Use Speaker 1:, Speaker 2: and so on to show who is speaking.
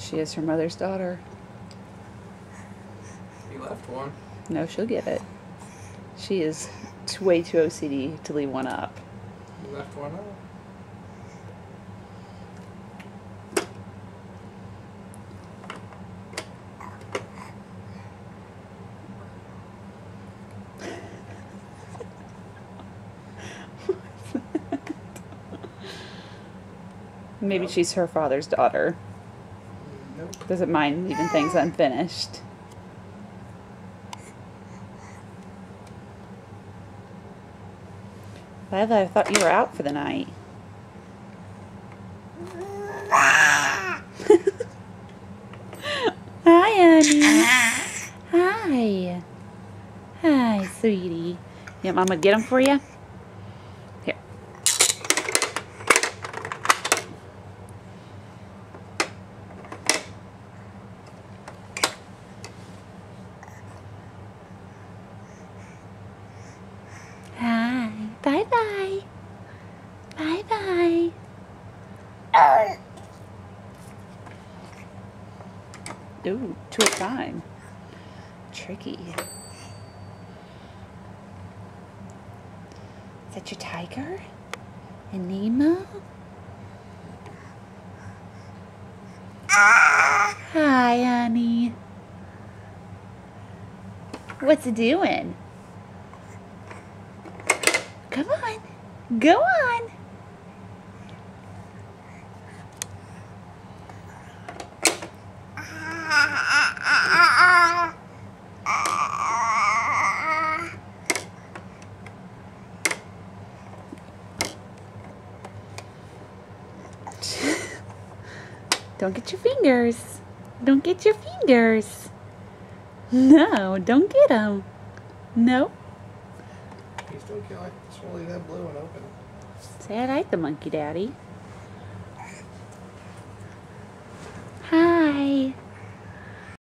Speaker 1: She is her mother's daughter.
Speaker 2: You left one.
Speaker 1: No, she'll get it. She is way too OCD to leave one up.
Speaker 2: You left one up.
Speaker 1: Maybe she's her father's daughter.
Speaker 2: Nope.
Speaker 1: Doesn't mind leaving things unfinished. Lila, I thought you were out for the night. Hi, honey. Hi. Hi, sweetie. Yeah, Mama, get them for you? Here. Hi. Bye-bye. Bye-bye. Ooh, 2 at a time. Tricky. Is that your tiger? And Nemo? Hi, honey. What's it doing? Come on. Go on. Don't get your fingers. Don't get your fingers. No, don't get them. No.
Speaker 2: You still can't like swallow that blue one open.
Speaker 1: Say I like the monkey, Daddy.